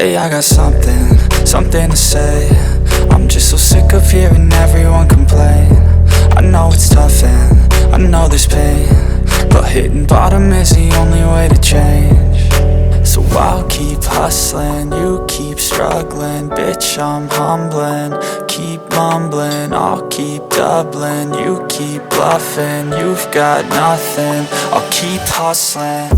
Hey, I got something to say. I'm just so sick of hearing everyone complain. I know it's tough and I know there's pain, but hitting bottom is the only way to change. So I'll keep hustling, you keep struggling. Bitch, I'm humbling, keep mumbling. I'll keep doubling, you keep bluffing. You've got nothing, I'll keep hustling.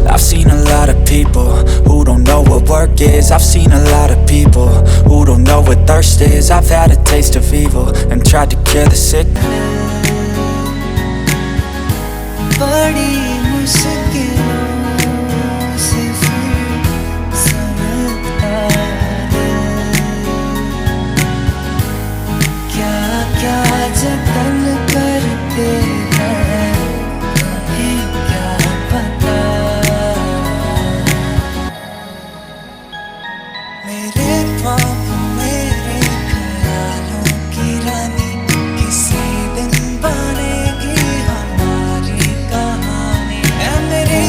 I've seen a lot of people who don't know what work is. I've seen a lot of people who don't know what thirst is. I've had a taste of evil and tried to cure the sickness. बड़ी मुश्किलों से फिर समझता है क्या क्या जतन करते हैं तुम्हें क्या पता। मेरे ख्वाब मेरे ख्यालों की रानी किसी दिन बनेगी हमारी कहानी। ऐ मेरी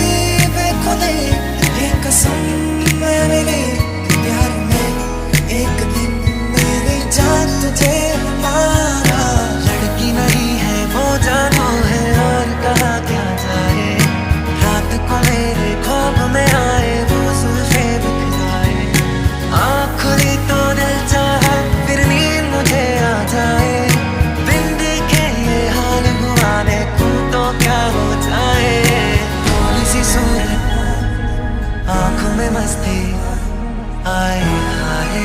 बेखुदी ये कसम है मेरे प्यार में एक दिन मेरी जान तुझे पाना। लड़की नहीं है वो जानो है और कहा क्या जाए। रात को मेरे ख्वाब में आए वो जुल्फे बिखराए। आँख खुली तो दिल चाहा फिर नींद मुझे आ जाए। बिन देखे ये हाल हुआ देखूं तो क्या हो जाए। थोड़ी सी सूरत आँखों में मस्ती आए हाय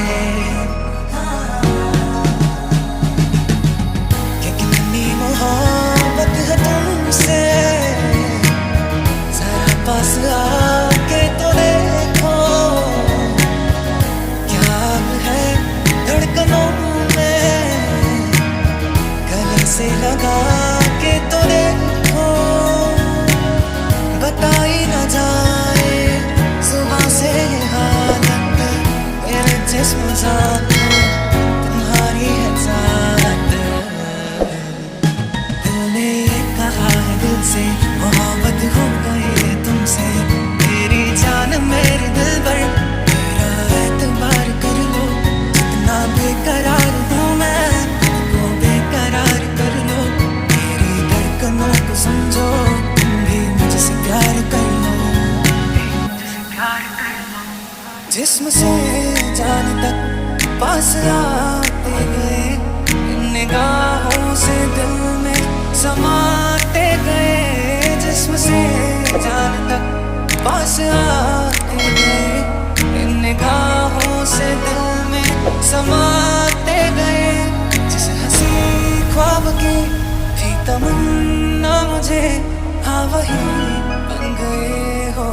कि कितनी मोहब्बत है तुमसे। जरा पास आके तो देखो क्या है धड़कनों में। गले से लगा के तो देखो बताई न जाए सुबह से ये हालत। मेरे जिस्म जानो तुम्हारी है जात। दिल ने ये कहा है दिल से मोहब्बत हो गई है तुमसे। मेरी जान मेरे दिल पर मेरा एतबार कर लो। जितना बेकरार हूँ मैं तुमको बेकरार कर लो। मेरी धड़कनों को समझो तुम भी मुझसे प्यार कर लो। जिस्म से जान तक पास आते गए निगाहों से दिल में समाते गए। जिस्म से जान तक पास आते गए निगाहों से दिल में समाते गए। जिस हंसी ख्वाब की थी तमन्ना मुझे हाँ वही बन गए हो।